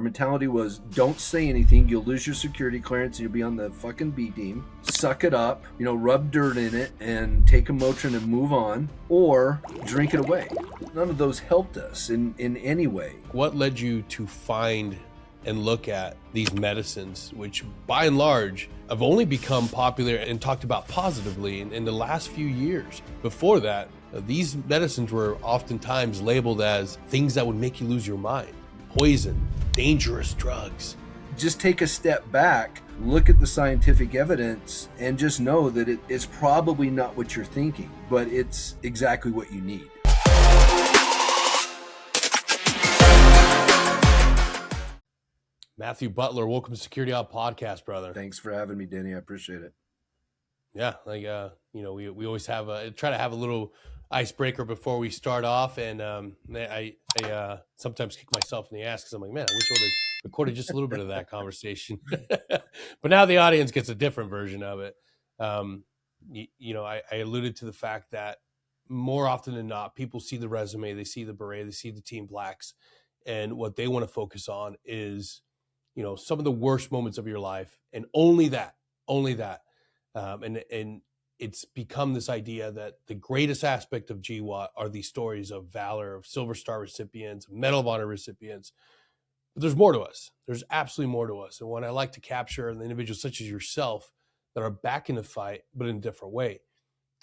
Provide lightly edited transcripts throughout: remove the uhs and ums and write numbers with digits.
mentality was, don't say anything, you'll lose your security clearance and you'll be on the fucking B team. Suck it up, rub dirt in it and take a Motrin and move on, or drink it away. None of those helped us in any way. What led you to find and look at these medicines, which by and large have only become popular and talked about positively in the last few years? Before that, these medicines were oftentimes labeled as things that would make you lose your mind, poison, dangerous drugs. Just take a step back, look at the scientific evidence, and just know that it's probably not what you're thinking, but it's exactly what you need. Matthew Butler, welcome to Security Halt podcast, brother. Thanks for having me, Denny. I appreciate it. Yeah, we always have try to have a little icebreaker before we start off, and I sometimes kick myself in the ass because I'm like, man, I wish I would have recorded just a little bit of that conversation. But now the audience gets a different version of it. I alluded to the fact that more often than not, people see the resume, they see the beret, they see the team blacks, and what they want to focus on is, some of the worst moments of your life, and only that. And it's become this idea that the greatest aspect of GWAT are these stories of valor, of Silver Star recipients, Medal of Honor recipients. But there's more to us. There's absolutely more to us. And what I like to capture in the individuals such as yourself that are back in the fight, but in a different way.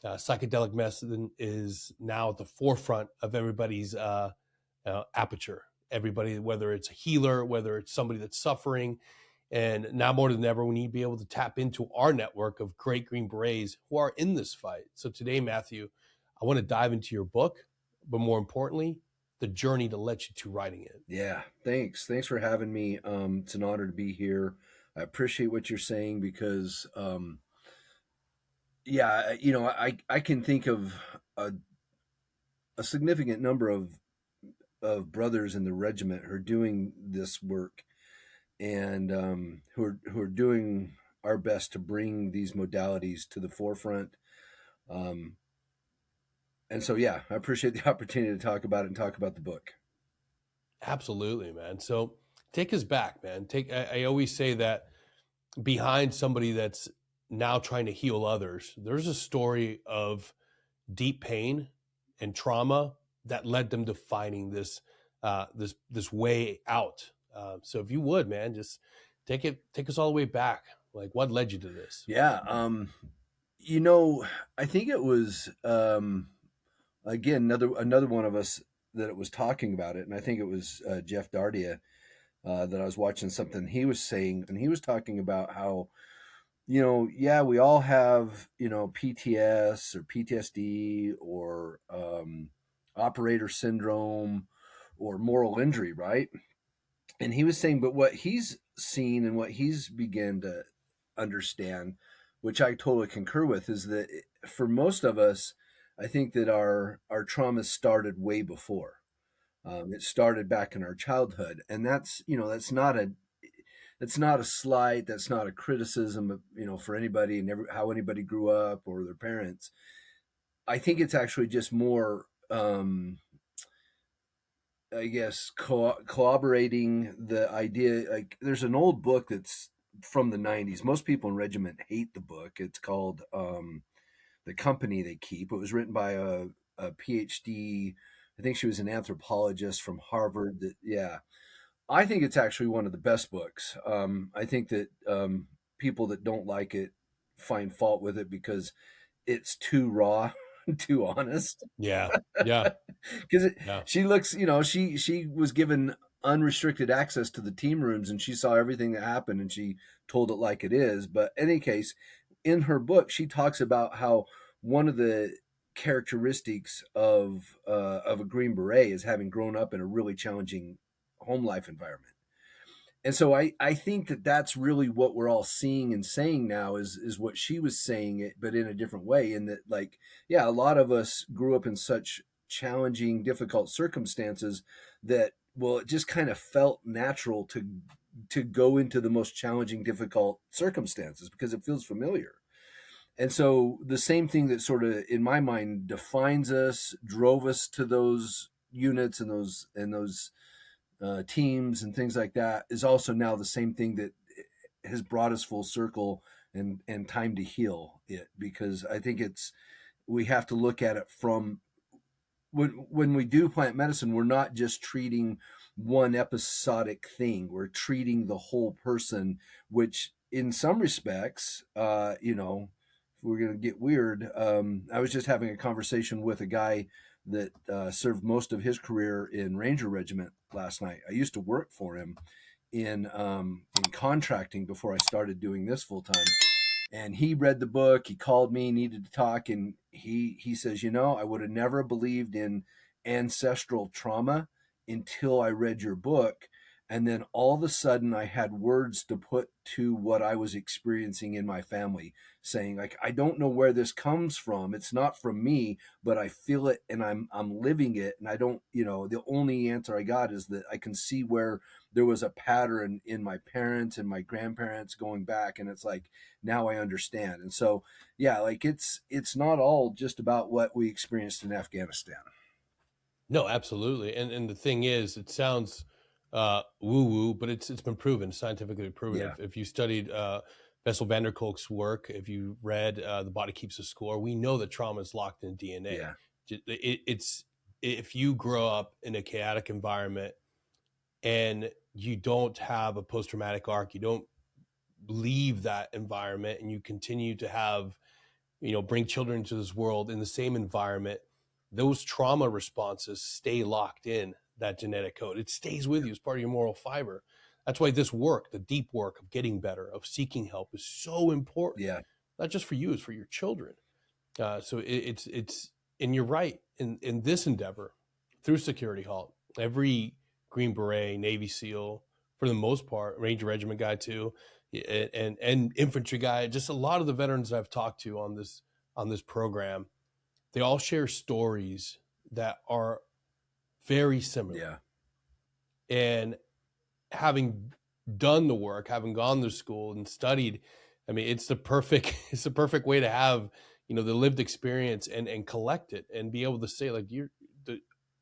Psychedelic medicine is now at the forefront of everybody's aperture. Everybody, whether it's a healer, whether it's somebody that's suffering. And now more than ever, we need to be able to tap into our network of great Green Berets who are in this fight. So today, Matthew, I want to dive into your book, but more importantly, the journey to let you to writing it. Yeah, thanks. Thanks for having me. It's an honor to be here. I appreciate what you're saying because, I can think of a significant number of brothers in the regiment who are doing this work and who are doing our best to bring these modalities to the forefront. And so, yeah, I appreciate the opportunity to talk about it and talk about the book. Absolutely, man. So take us back, man. I always say that behind somebody that's now trying to heal others, there's a story of deep pain and trauma that led them to finding this way out. So if you would, man, just take us all the way back. Like, what led you to this? Yeah. I think it was, again, another one of us that was talking about it. And I think it was Jeff Dardia that I was watching something he was saying, and he was talking about how, we all have, PTS or PTSD or operator syndrome or moral injury, right? And he was saying, but what he's seen and what he's began to understand, which I totally concur with, is that for most of us, I think that our trauma started way before. It started back in our childhood, and that's not a slight, that's not a criticism of, for anybody and how anybody grew up or their parents. I think it's actually just more, I guess, corroborating the idea. Like, there's an old book that's from the 90s. Most people in regiment hate the book. It's called The Company They Keep. It was written by a PhD. I think she was an anthropologist from Harvard. I think it's actually one of the best books. I think that people that don't like it find fault with it because it's too raw, too honest. Yeah. Because she looks, she was given unrestricted access to the team rooms and she saw everything that happened and she told it like it is. But in any case, in her book, she talks about how one of the characteristics of a Green Beret is having grown up in a really challenging home life environment. And so I think that that's really what we're all seeing and saying now is what she was saying it, but in a different way. And that, like, a lot of us grew up in such challenging, difficult circumstances that, well, it just kind of felt natural to go into the most challenging, difficult circumstances because it feels familiar. And so the same thing that sort of, in my mind, defines us, drove us to those units and those teams and things like that is also now the same thing that has brought us full circle and time to heal it, because I think we have to look at it from when we do plant medicine, we're not just treating one episodic thing. We're treating the whole person, which in some respects, if we're going to get weird, I was just having a conversation with a guy that served most of his career in Ranger Regiment last night. I used to work for him in contracting before I started doing this full time, and he read the book. He called me, needed to talk, and he says, I would have never believed in ancestral trauma until I read your book. And then all of a sudden I had words to put to what I was experiencing in my family, saying, like, I don't know where this comes from. It's not from me, but I feel it and I'm living it. And I don't, the only answer I got is that I can see where there was a pattern in my parents and my grandparents going back. And it's like, now I understand. And so, yeah, like it's not all just about what we experienced in Afghanistan. No, absolutely. And the thing is, it sounds woo woo, but it's been proven, scientifically proven. Yeah. If you studied Bessel van der Kolk's work, if you read The Body Keeps the Score, we know that trauma is locked in DNA. Yeah. It's if you grow up in a chaotic environment and you don't have a post-traumatic arc, you don't leave that environment, and you continue to have, bring children into this world in the same environment, those trauma responses stay locked in that genetic code. It stays with you as part of your moral fiber. That's why this work, the deep work of getting better, of seeking help, is so important. Yeah. Not just for you, it's for your children. So it's and you're right, in this endeavor through Security Halt, every Green Beret, Navy SEAL, for the most part, Ranger Regiment guy too, and infantry guy, just a lot of the veterans I've talked to on this program, they all share stories that are very similar. Yeah. And having done the work, having gone to school and studied, I mean, it's the perfect way to have, the lived experience and collect it and be able to say, like, you're the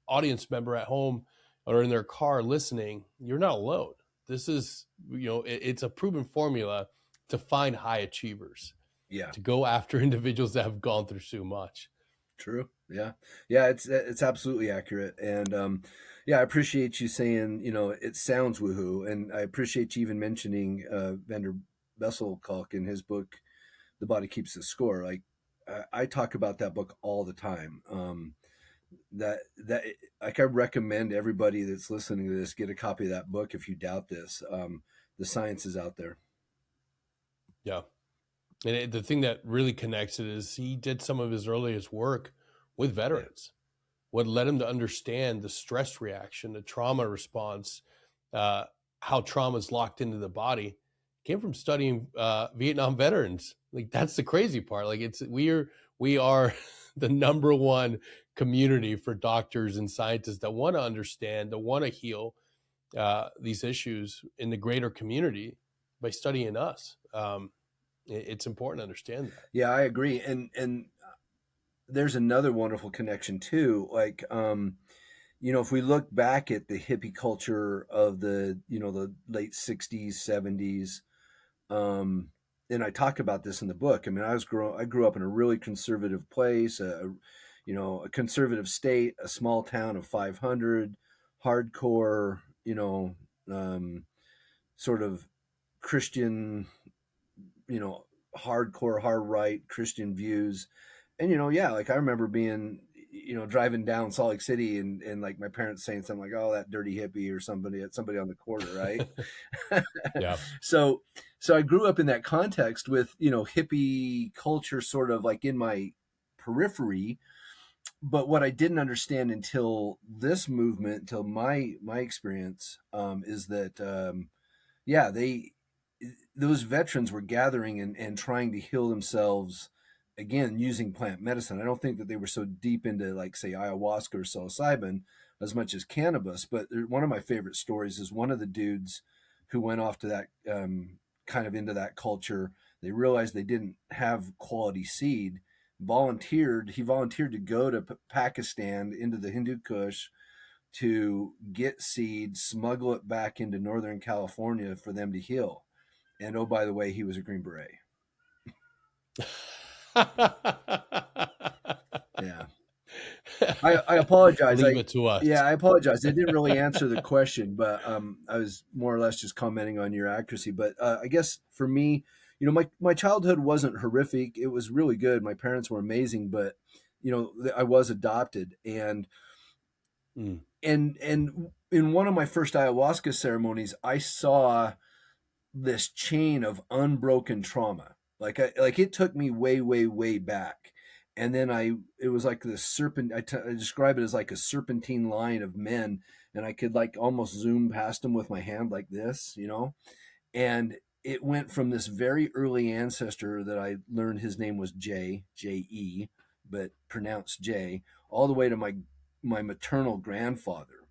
audience member at home or in their car listening, you're not alone. This is, it's a proven formula to find high achievers. Yeah. To go after individuals that have gone through so much. True. Yeah. Yeah. It's absolutely accurate. And yeah, I appreciate you saying, it sounds woohoo. And I appreciate you even mentioning Vander Bessel Kalk in his book, The Body Keeps the Score. Like, I talk about that book all the time. That like, I recommend everybody that's listening to this get a copy of that book if you doubt this. The science is out there. Yeah. And the thing that really connects it is he did some of his earliest work with veterans. Yeah. What led him to understand the stress reaction, the trauma response, how trauma is locked into the body, came from studying Vietnam veterans. Like, that's the crazy part. Like, we are the number one community for doctors and scientists that want to understand, that want to heal these issues in the greater community by studying us. It's important to understand that. Yeah, I agree. And there's another wonderful connection too. Like, if we look back at the hippie culture of the late 60s, 70s, and I talk about this in the book. I mean, I grew up in a really conservative place, a conservative state, a small town of 500, hardcore, sort of Christian, hardcore, hard right Christian views. And, yeah, like I remember being, driving down Salt Lake City and like my parents saying something like, oh, that dirty hippie or somebody on the corner. Right. Yeah. So I grew up in that context with, hippie culture sort of like in my periphery. But what I didn't understand until this movement, until my experience, is that, yeah, those veterans were gathering and trying to heal themselves, again, using plant medicine. I don't think that they were so deep into, like, say, ayahuasca or psilocybin as much as cannabis. But one of my favorite stories is one of the dudes who went off to that kind of into that culture. They realized they didn't have quality seed. He volunteered to go to Pakistan into the Hindu Kush, to get seed, smuggle it back into Northern California for them to heal. And oh, by the way, he was a Green Beret. Yeah. I apologize. Leave it to us. I apologize. I didn't really answer the question, but I was more or less just commenting on your accuracy. But I guess for me, my childhood wasn't horrific. It was really good. My parents were amazing, but I was adopted, and Mm. and in one of my first ayahuasca ceremonies, I saw this chain of unbroken trauma. Like it took me way, way, way back. And then it was like this serpent. I describe it as like a serpentine line of men, and I could like almost zoom past them with my hand like this, And it went from this very early ancestor that I learned his name was J-E, but pronounced J, all the way to my maternal grandfather,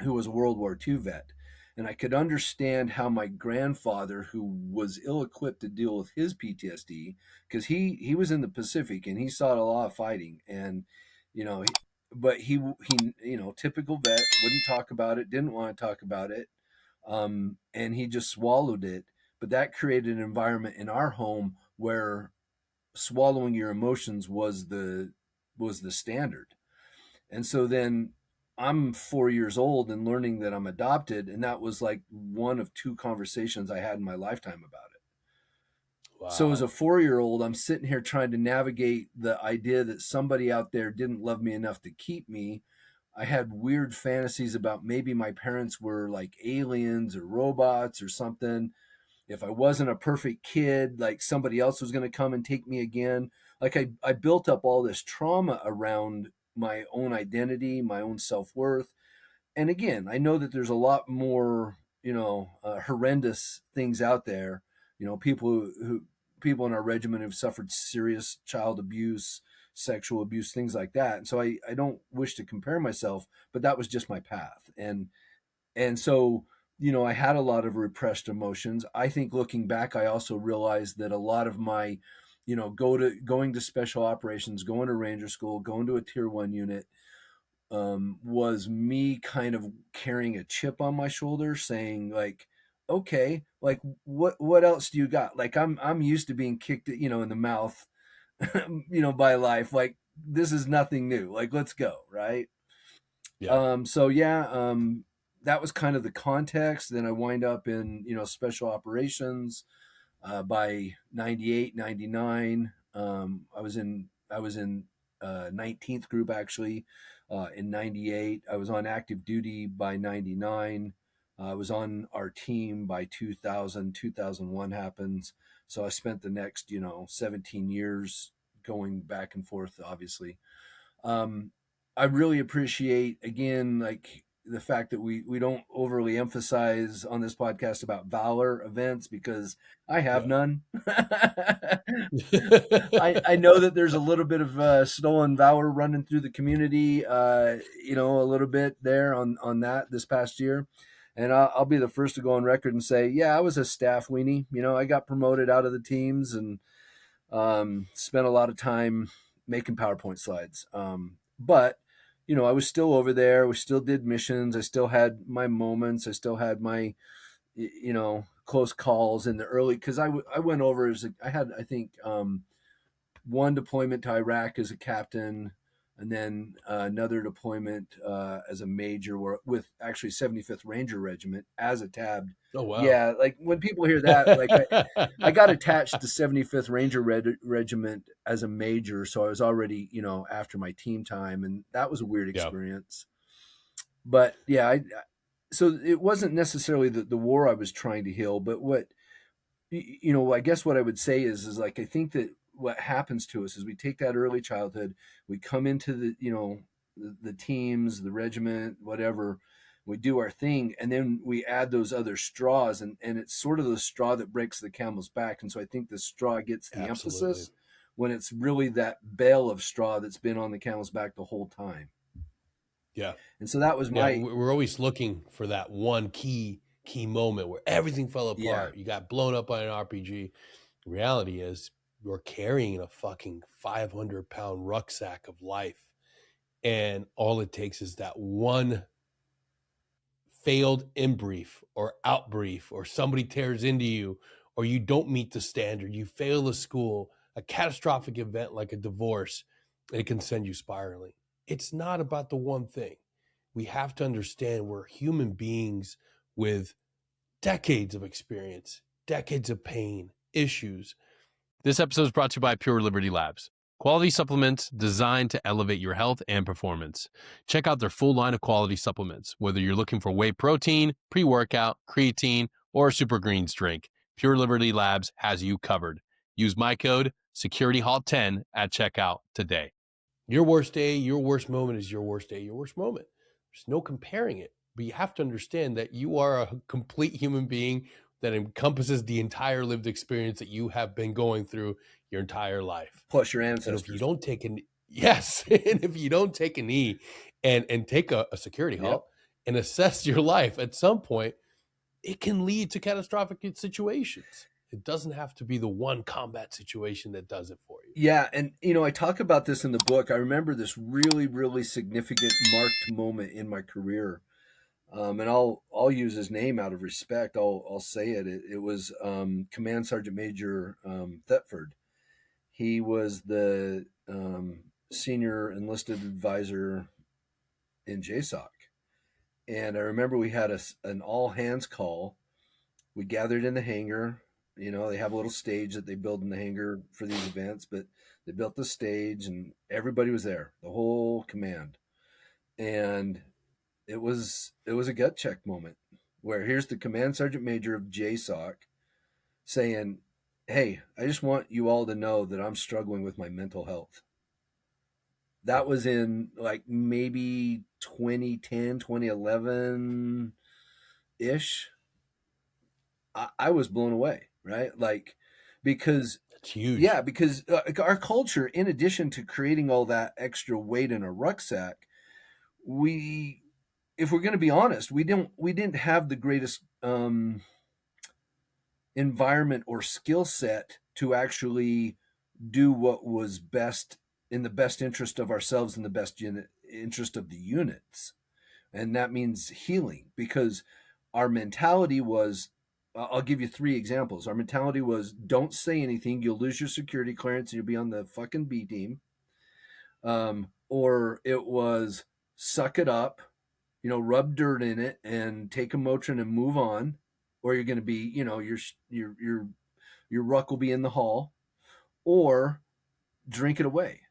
who was a World War II vet. And I could understand how my grandfather, who was ill-equipped to deal with his PTSD, because he was in the Pacific and he saw a lot of fighting, and you know, but he typical vet, wouldn't talk about it, didn't want to talk about it, and he just swallowed it. But that created an environment in our home where swallowing your emotions was the standard. And so then I'm 4 years old and learning that I'm adopted. And that was like one of two conversations I had in my lifetime about it. So as a Wow. 4 year old, I'm sitting here trying to navigate the idea that somebody out there didn't love me enough to keep me. I had weird fantasies about maybe my parents were like aliens or robots or something. If I wasn't a perfect kid, like somebody else was going to come and take me again. Like I built up all this trauma around my own identity, my own self-worth. And again, I know that there's a lot more, horrendous things out there. People in our regiment have suffered serious child abuse, sexual abuse, things like that. And so I don't wish to compare myself, but that was just my path. And so, I had a lot of repressed emotions. I think looking back, I also realized that a lot of my, going to special operations, going to Ranger School, going to a Tier 1 unit, was me kind of carrying a chip on my shoulder, saying like, okay, like what else do you got? Like I'm used to being kicked, in the mouth, by life. Like this is nothing new. Like let's go, right? Yeah. So yeah, that was kind of the context. Then I wind up in special operations. By 98, 99, I was in 19th group actually. In 98, I was on active duty by 99. I was on our team by 2000. 2001 happens. So I spent the next 17 years going back and forth, obviously. um, I really appreciate again, like the fact that we don't overly emphasize on this podcast about valor events because I have Yeah. none. I know that there's a little bit of stolen valor running through the community, a little bit there on that this past year. And I'll be the first to go on record and say, yeah, I was a staff weenie. I got promoted out of the teams and spent a lot of time making PowerPoint slides. But I was still over there. We still did missions. I still had my moments. I still had my close calls in the early because I went over I had I think one deployment to Iraq as a captain, and then another deployment as a major with actually 75th Ranger Regiment as a tabbed. Oh wow. Yeah, like when people hear that, like I got attached to 75th Ranger Regiment as a major, so I was already after my team time, and that was a weird Yeah. experience. But yeah, so it wasn't necessarily the war I was trying to heal, but what I guess what I would say is like I think that what happens to us is we take that early childhood, we come into the teams, the regiment, whatever, we do our thing, and then we add those other straws, and it's sort of the straw that breaks the camel's back. And so I think the straw gets the Absolutely. emphasis when it's really that bale of straw that's been on the camel's back the whole time. Yeah. And so that was Yeah. my We're always looking for that one key moment where everything fell yeah. apart. You got blown up by an RPG. The reality is you're carrying a fucking 500-pound rucksack of life. And all it takes is that one failed in brief or out brief, or somebody tears into you, or you don't meet the standard, you fail a school, a catastrophic event like a divorce, it can send you spiraling. It's not about the one thing. We have to understand we're human beings with decades of experience, decades of pain, issues. This episode is brought to you by Pure Liberty Labs. Quality supplements designed to elevate your health and performance. Check out their full line of quality supplements. Whether you're looking for whey protein, pre-workout, creatine, or a super greens drink, Pure Liberty Labs has you covered. Use my code SecurityHalt10 at checkout today. Your worst day, your worst moment is your worst day, your worst moment. There's no comparing it, but you have to understand that you are a complete human being that encompasses the entire lived experience that you have been going through your entire life. Plus your And ancestors. if you don't take and if you don't take a knee and take a security halt and assess your life at some point, it can lead to catastrophic situations. It doesn't have to be the one combat situation that does it for you. Yeah, and I talk about this in the book. I remember this really, really significant marked moment in my career, and I'll use his name out of respect. I'll say it. It was Command Sergeant Major Thetford. He was the senior enlisted advisor in JSOC, and I remember we had an all hands call. We gathered in the hangar. They have a little stage that they build in the hangar for these events, but they built the stage and everybody was there, the whole command. And it was a gut check moment where here's the Command Sergeant Major of JSOC saying, "Hey, I just want you all to know that I'm struggling with my mental health." That was in like maybe 2010, 2011 ish. I was blown away, right? Like, because It's huge. yeah, because our culture, in addition to creating all that extra weight in a rucksack, if we're going to be honest, we didn't have the greatest environment or skill set to actually do what was best in the best interest of ourselves and the best interest of the units, and that means healing. Because our mentality was, I'll give you 3 examples. Our mentality was, don't say anything, you'll lose your security clearance and you'll be on the fucking B team. Or it was, suck it up, rub dirt in it and take a Motrin and move on, or you're going to be, your ruck will be in the hall, or drink it away.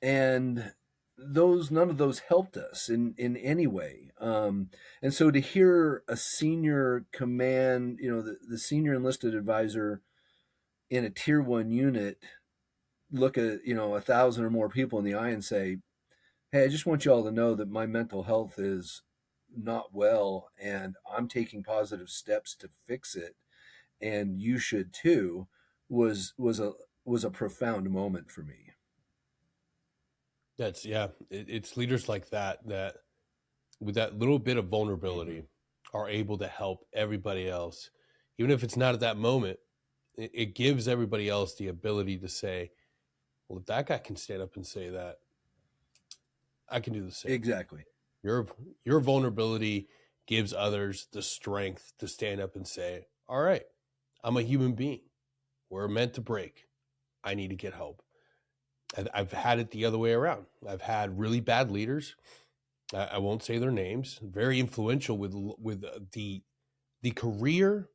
And none of those helped us in any way. And so to hear a senior command, the senior enlisted advisor in a tier 1 unit look at 1,000 or more people in the eye and say, "Hey, I just want you all to know that my mental health is not well and I'm taking positive steps to fix it, and you should too," was a profound moment for me. It's leaders like that with that little bit of vulnerability are able to help everybody else, even if it's not at that moment. It gives everybody else the ability to say, well, if that guy can stand up and say that, I can do the same. Exactly. Your vulnerability gives others the strength to stand up and say, all right, I'm a human being. We're meant to break. I need to get help. And I've had it the other way around. I've had really bad leaders. I won't say their names. Very influential with the career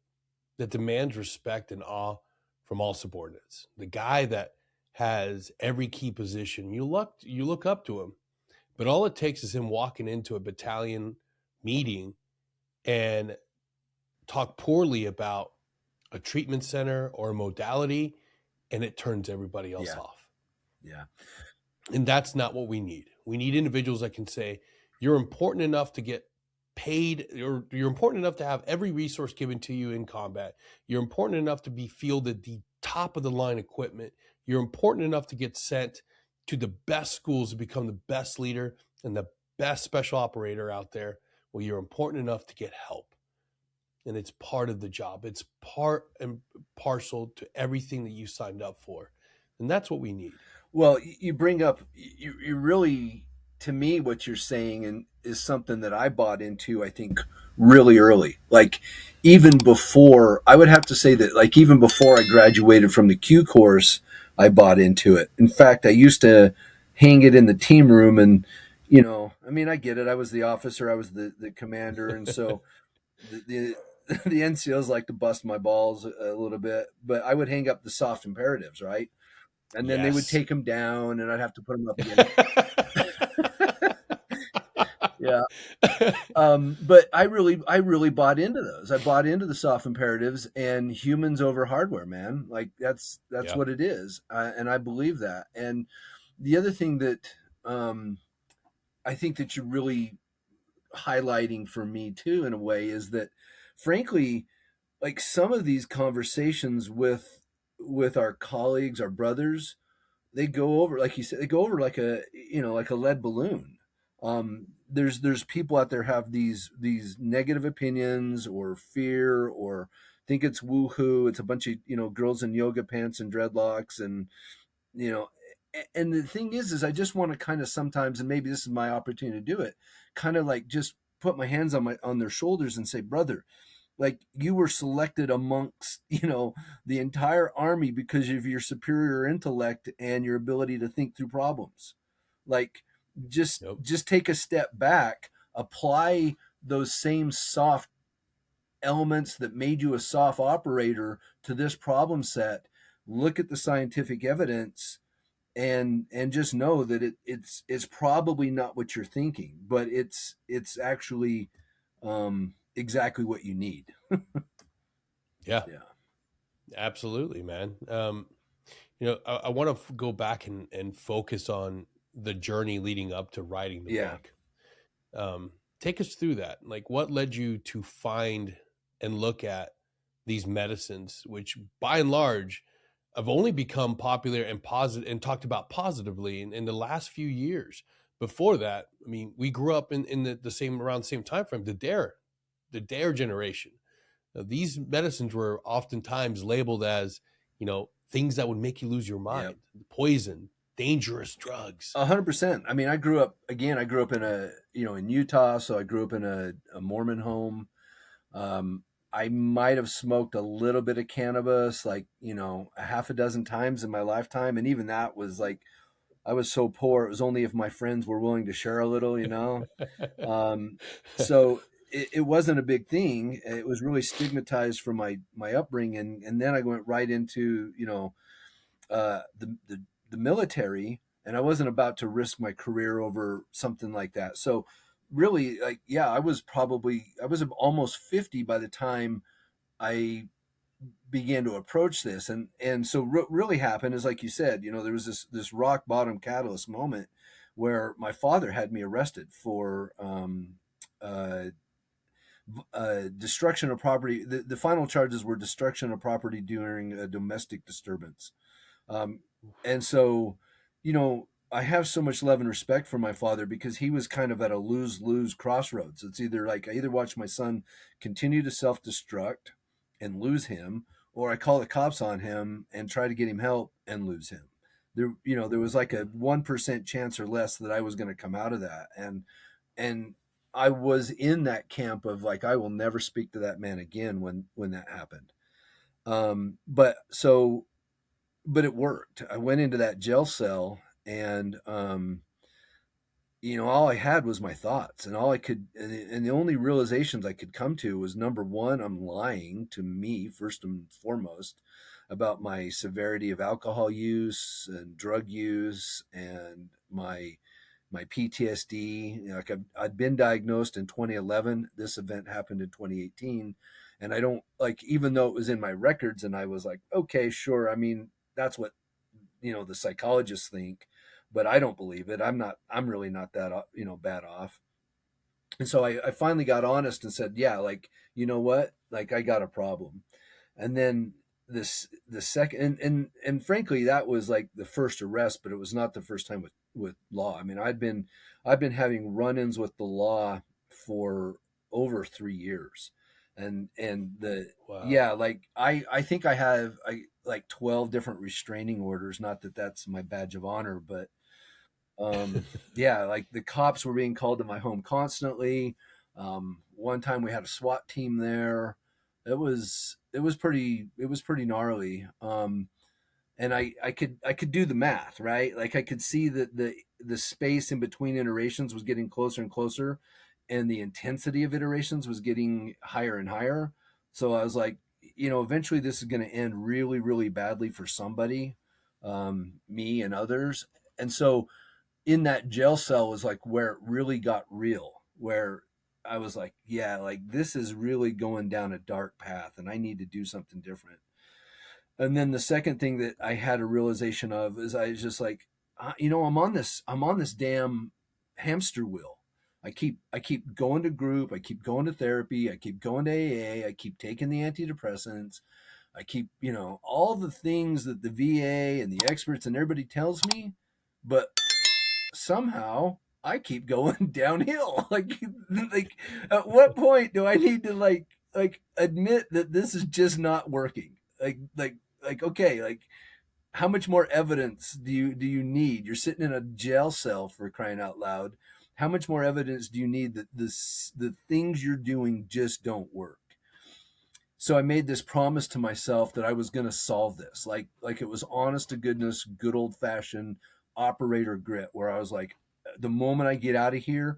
that demands respect and awe from all subordinates. The guy that has every key position, you look up to him, but all it takes is him walking into a battalion meeting and talk poorly about a treatment center or a modality, and it turns everybody else off. Yeah. And that's not what we need. We need individuals that can say, you're important enough to get paid, or you're important enough to have every resource given to you in combat. You're important enough to be fielded the top of the line equipment. You're important enough to get sent to the best schools to become the best leader and the best special operator out there. Well, you're important enough to get help. And it's part of the job. It's part and parcel to everything that you signed up for. And that's what we need. Well, you bring up you really, to me, what you're saying and is something that I bought into. I think really early, like even before, I would have to say that, like even before I graduated from the Q course, I bought into it. In fact, I used to hang it in the team room, and I mean, I get it. I was the officer, I was the commander, and so the the NCOs like to bust my balls a little bit, but I would hang up the soft imperatives, right? And then they would Yes. take them down, and I'd have to put them up again. Yeah. But I really bought into those. I bought into the soft imperatives and humans over hardware, man. Like that's Yeah. what it is, and I believe that. And the other thing that um, I think that you're really highlighting for me too, in a way, is that, frankly, like some of these conversations with our colleagues, our brothers, they go over, like you said, they go over like a lead balloon. There's people out there have these negative opinions or fear, or think it's woohoo. It's a bunch of girls in yoga pants and dreadlocks, and you know. And the thing is I just want to kind of sometimes, and maybe this is my opportunity to do it, kind of like just put my hands on their shoulders and say, brother, like you were selected amongst the entire army because of your superior intellect and your ability to think through problems. Like just Yep. just take a step back, apply those same soft elements that made you a soft operator to this problem set, look at the scientific evidence, and just know that it's probably not what you're thinking, but it's actually exactly what you need. Yeah. Yeah. Absolutely, man. I want to go back and focus on the journey leading up to writing the Yeah. book. Um, Take us through that. Like, what led you to find and look at these medicines, which by and large have only become popular and positive and talked about positively in the last few years. Before that, I mean, we grew up in the same around the same time frame, the dare generation. Now, these medicines were oftentimes labeled as, things that would make you lose your Yeah. mind, poison, dangerous drugs. 100%. I mean, I grew up in in Utah, so I grew up in a Mormon home. Um, I might have smoked a little bit of cannabis, like, a half a dozen times in my lifetime. And even that was like, I was so poor, it was only if my friends were willing to share a little. Um, so it wasn't a big thing. It was really stigmatized from my upbringing. And then I went right into, the military, and I wasn't about to risk my career over something like that. So really, like, yeah, I was almost 50 by the time I began to approach this. And so what really happened is, like you said, there was this rock bottom catalyst moment where my father had me arrested for uh, destruction of property. The final charges were destruction of property during a domestic disturbance. um, and so, I have so much love and respect for my father because he was kind of at a lose lose crossroads. It's either like I either watch my son continue to self destruct and lose him, or I call the cops on him and try to get him help and lose him. There was like a 1% chance or less that I was going to come out of that, and I was in that camp of like I will never speak to that man again when that happened. But it worked. I went into that jail cell, and all I had was my thoughts, and all I could, and the only realizations I could come to was, number one, I'm lying to me first and foremost about my severity of alcohol use and drug use and my PTSD. Like I'd been diagnosed in 2011. This event happened in 2018. And I don't like, even though it was in my records and I was like, okay, sure. I mean, that's what, the psychologists think, but I don't believe it. I'm really not that, bad off. And so I finally got honest and said, yeah, like, you know what? Like I got a problem. And then the second, and frankly, that was like the first arrest, but it was not the first time with law. I mean, I've been having run-ins with the law for over 3 years. And the Wow. yeah, like I think I have like 12 different restraining orders. Not that that's my badge of honor, but yeah, like the cops were being called to my home constantly. One time we had a SWAT team there. It was pretty gnarly. And I could do the math, right? Like I could see that the space in between iterations was getting closer and closer, and the intensity of iterations was getting higher and higher. So I was like, eventually this is going to end really, really badly for somebody, me and others. And so in that jail cell was like where it really got real, where I was like, yeah, like this is really going down a dark path, and I need to do something different. And then the second thing that I had a realization of is I was just like, I'm on this damn hamster wheel. I keep going to group, I keep going to therapy, I keep going to AA, I keep taking the antidepressants, I keep, all the things that the VA and the experts and everybody tells me, but somehow I keep going downhill. Like at what point do I need to like admit that this is just not working? Like okay, like how much more evidence do you need? You're sitting in a jail cell, for crying out loud. How much more evidence do you need that the things you're doing just don't work? So I made this promise to myself that I was going to solve this. Like it was honest to goodness, good old fashioned operator grit, where I was like, the moment I get out of here,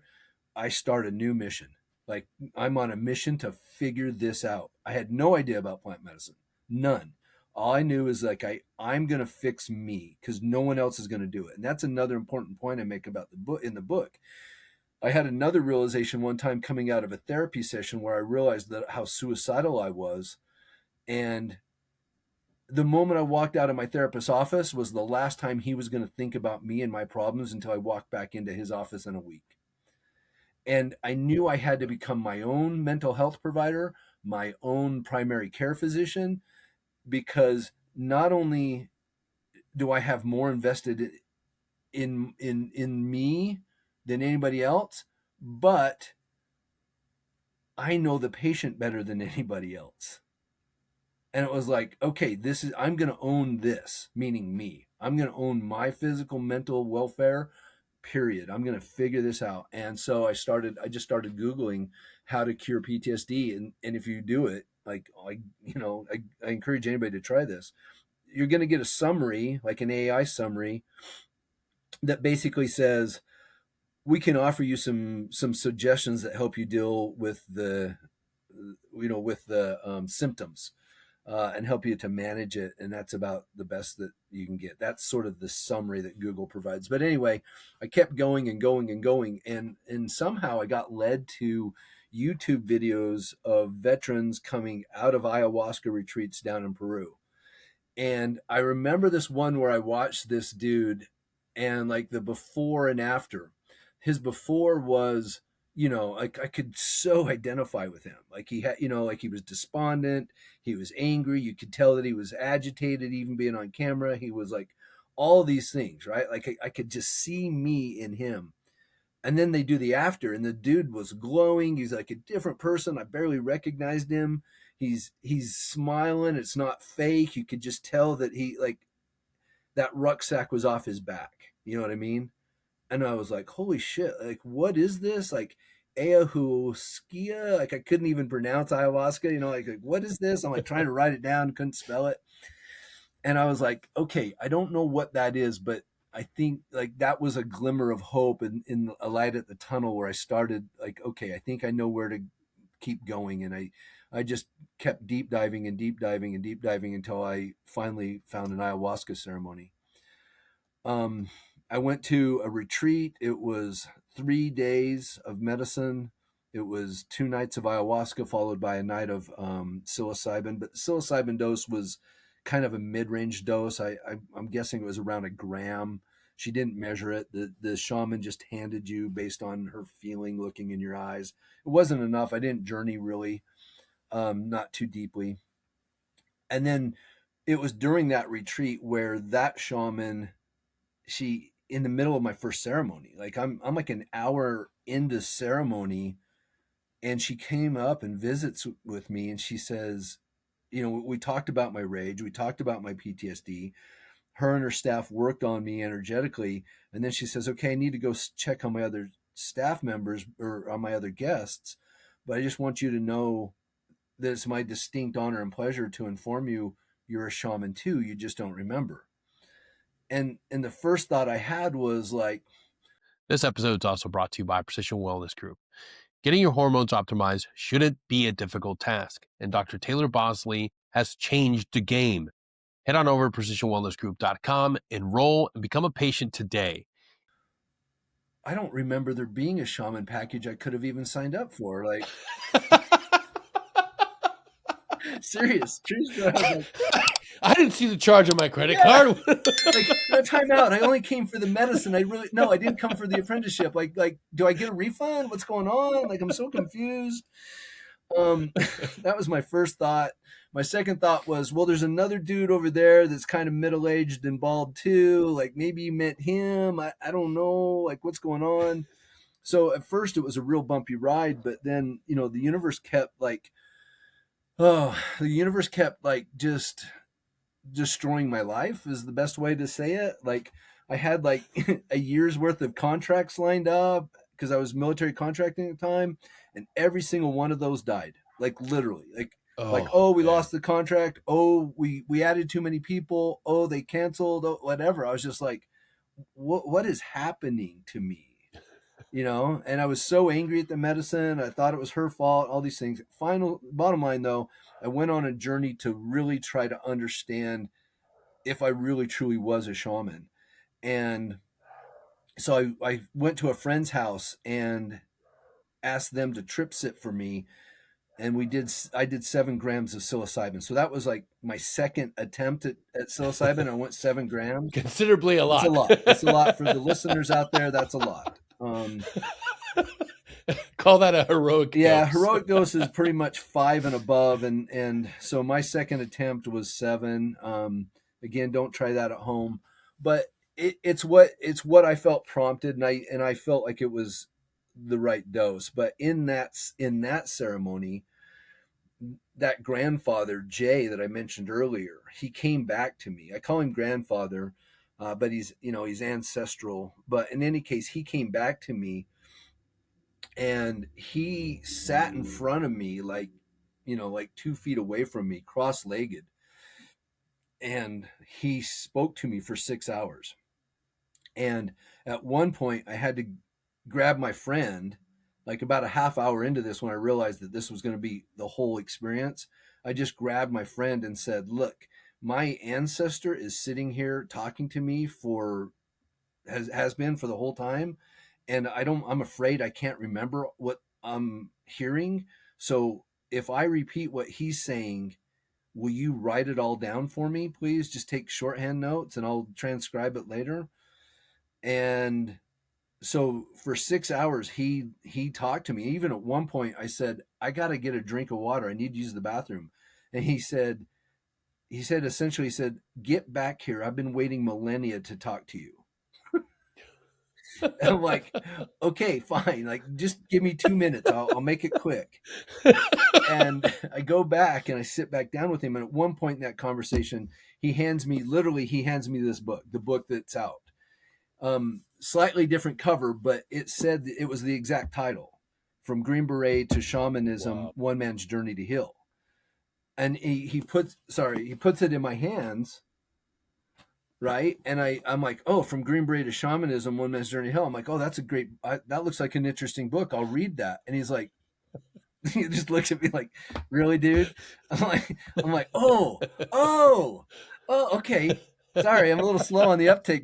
I start a new mission. Like I'm on a mission to figure this out. I had no idea about plant medicine. None. All I knew is like I'm going to fix me because no one else is going to do it. And that's another important point I make about the book in the book. I had another realization one time coming out of a therapy session where I realized that how suicidal I was. And the moment I walked out of my therapist's office was the last time he was going to think about me and my problems until I walked back into his office in a week. And I knew I had to become my own mental health provider, my own primary care physician, because not only do I have more invested in me than anybody else, but I know the patient better than anybody else. And it was like, okay, I'm going to own this, meaning me. I'm going to own my physical, mental welfare, period. I'm going to figure this out. And so I just started Googling how to cure PTSD. And if you do it, I encourage anybody to try this. You're going to get a summary, like an AI summary, that basically says, we can offer you some suggestions that help you deal with the symptoms, and help you to manage it. And that's about the best that you can get. That's sort of the summary that Google provides. But anyway, I kept going and going and going. And somehow I got led to YouTube videos of veterans coming out of ayahuasca retreats down in Peru. And I remember this one where I watched this dude, and like the before and after. His before was, like I could so identify with him. Like he had, like he was despondent, he was angry. You could tell that he was agitated, even being on camera. He was like all these things, right? Like I could just see me in him. And then they do the after, and the dude was glowing. He's like a different person. I barely recognized him. He's smiling. It's not fake. You could just tell that he like that rucksack was off his back. You know what I mean? And I was like, holy shit, like, what is this? Like, ayahuasca? Like, I couldn't even pronounce ayahuasca, like, what is this? I'm like trying to write it down, couldn't spell it. And I was like, okay, I don't know what that is, but I think like that was a glimmer of hope and in a light at the tunnel where I started like, okay, I think I know where to keep going. And I just kept deep diving and deep diving and deep diving until I finally found an ayahuasca ceremony. Um, I went to a retreat. It was 3 days of medicine. It was 2 nights of ayahuasca followed by a night of psilocybin. But the psilocybin dose was kind of a mid-range dose. I'm guessing it was around a gram. She didn't measure it. The shaman just handed you based on her feeling, looking in your eyes. It wasn't enough. I didn't journey really, not too deeply. And then it was during that retreat where that shaman, she in the middle of my first ceremony, like I'm like an hour into ceremony, and she came up and visits with me, and she says, we talked about my rage, we talked about my PTSD. Her and her staff worked on me energetically, and then she says, "Okay, I need to go check on my other staff members or on my other guests, but I just want you to know that it's my distinct honor and pleasure to inform you you're a shaman too. You just don't remember." And the first thought I had was like, This episode is also brought to you by Precision Wellness Group. Getting your hormones optimized shouldn't be a difficult task, and Dr. Taylor Bosley has changed the game. Head on over to precisionwellnessgroup.com, enroll, and become a patient today. I don't remember there being a shaman package I could have even signed up for. Like, serious, true story. I didn't see the charge on my credit card. Like, no, time out. I only came for the medicine. I didn't come for the apprenticeship. Like, do I get a refund? What's going on? Like, I'm so confused. That was my first thought. My second thought was, well, there's another dude over there that's kind of middle-aged and bald too. Like, maybe you met him. I don't know. Like, what's going on? So at first it was a real bumpy ride, but then, the universe kept like, just destroying my life is the best way to say it. Like, I had like a year's worth of contracts lined up because I was military contracting at the time, and every single one of those died. Like, literally. We lost the contract. Oh, we added too many people. Oh, they canceled. Oh, whatever. I was just like, what is happening to me? And I was so angry at the medicine. I thought it was her fault, all these things. Bottom line though, I went on a journey to really try to understand if I really truly was a shaman. And so I went to a friend's house and asked them to trip sit for me. And I did 7 grams of psilocybin. So that was like my second attempt at psilocybin. I went 7 grams. Considerably a lot. It's a lot. It's a lot for the listeners out there. That's a lot. Call that a heroic dose. Yeah, heroic dose is pretty much 5 and above, and so my second attempt was 7. Again, don't try that at home, but it's what I felt prompted, and I felt like it was the right dose. But in that ceremony, that grandfather Jay that I mentioned earlier, he came back to me. I call him grandfather, but he's ancestral. But in any case, he came back to me. And he sat in front of me, like 2 feet away from me, cross-legged. And he spoke to me for 6 hours. And at one point I had to grab my friend, like about a half hour into this, when I realized that this was going to be the whole experience. I just grabbed my friend and said, look, my ancestor is sitting here talking to me has been for the whole time. And I'm afraid I can't remember what I'm hearing. So if I repeat what he's saying, will you write it all down for me, please? Just take shorthand notes and I'll transcribe it later. And so for 6 hours, he talked to me. Even at one point I said, I got to get a drink of water. I need to use the bathroom. And he said, essentially, get back here. I've been waiting millennia to talk to you. And I'm like, okay, fine. Like, just give me 2 minutes. I'll make it quick. And I go back and I sit back down with him. And at one point in that conversation, he hands me this book, the book that's out. Slightly different cover, but it said it was the exact title, From Green Beret to Shamanism, wow. One Man's Journey to Heal. And he puts it in my hands. Right. And I'm like, oh, From Green Beret to Shamanism, One Man's Journey to Hell. I'm like, oh, that's that looks like an interesting book. I'll read that. And he's like, he just looks at me like, really, dude? I'm like, oh, okay. Sorry, I'm a little slow on the uptake,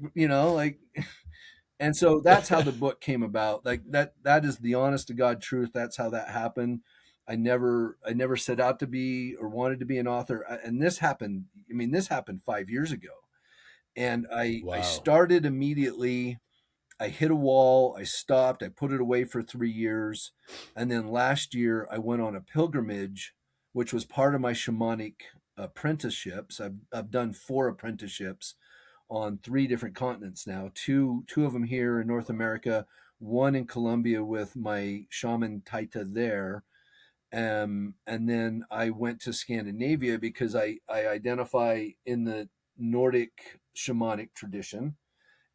and so that's how the book came about. Like that is the honest to God truth. That's how that happened. I never set out to be or wanted to be an author. And this happened 5 years ago. And I started immediately. I hit a wall. I stopped. I put it away for 3 years. And then last year I went on a pilgrimage, which was part of my shamanic apprenticeships. I've done 4 apprenticeships on 3 different continents now. Two of them here in North America, one in Colombia with my shaman Taita there. And then I went to Scandinavia because I identify in the Nordic shamanic tradition.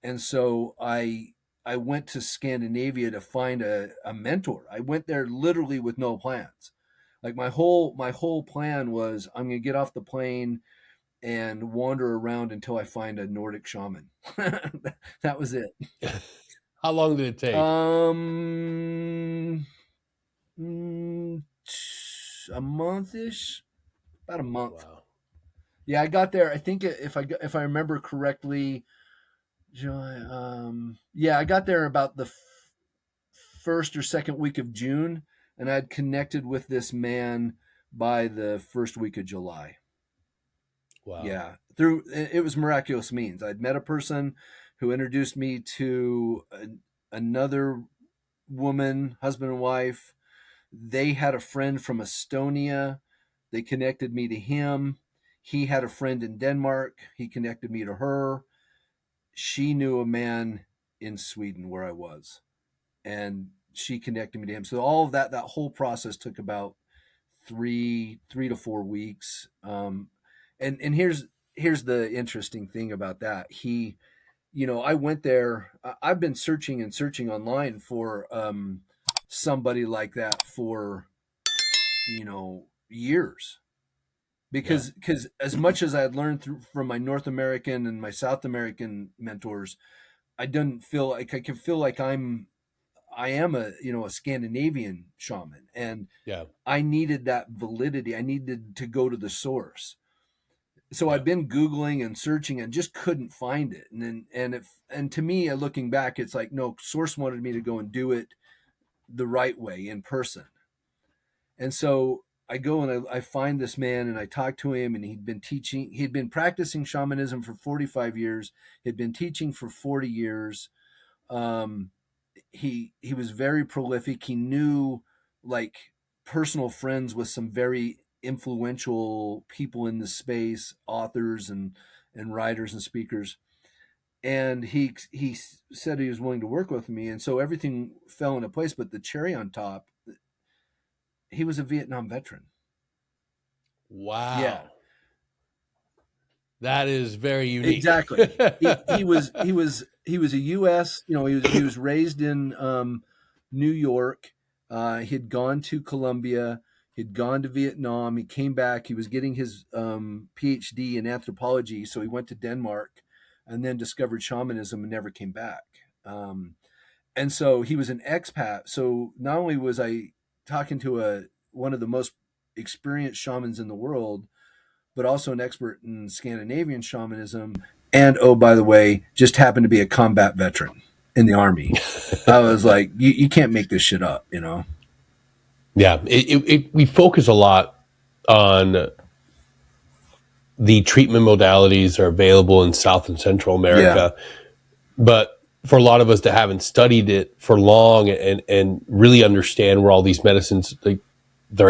And so I went to Scandinavia to find a mentor. I went there literally with no plans. Like my whole plan was I'm gonna get off the plane and wander around until I find a Nordic shaman. That was it. How long did it take? A month-ish, about a month. Wow. Yeah, I got there. I think if I remember correctly, yeah, I got there about the first or second week of June, and I'd connected with this man by the first week of July. Wow. Yeah, through it was miraculous means. I'd met a person who introduced me to another woman, husband and wife. They had a friend from Estonia. They connected me to him. He had a friend in Denmark. He connected me to her. She knew a man in Sweden where I was, and she connected me to him. So all of that whole process took about three to 4 weeks. And here's the interesting thing about that. I went there. I've been searching and searching online for somebody like that for years, because as much as I had learned from my North American and my South American mentors, I didn't feel like I could feel like I am a Scandinavian shaman, and Yeah. I needed that validity. I needed to go to the source. So Yeah. I've been Googling and searching and just couldn't find it. And to me, looking back, it's like, no, source wanted me to go and do it the right way in person. And so I go and I find this man and I talk to him, and he'd been practicing shamanism for 45 years. He'd been teaching for 40 years. Um, he was very prolific. He knew like personal friends with some very influential people in the space, authors and writers and speakers. And he said he was willing to work with me, and so everything fell into place. But the cherry on top, he was a Vietnam veteran. Wow. Yeah, That is very unique. exactly. He was a U.S. He was raised in New York. He'd gone to Colombia. He'd gone to Vietnam. He came back. He was getting his PhD in anthropology, so he went to Denmark, and then discovered shamanism and never came back. And so he was an expat. So not only was I talking to one of the most experienced shamans in the world, but also an expert in Scandinavian shamanism. And oh, by the way, just happened to be a combat veteran in the Army. I was like, you can't make this shit up, Yeah. We focus a lot on the treatment modalities that are available in South and Central America. Yeah. But for a lot of us that haven't studied it for long and really understand where all these medicines, they're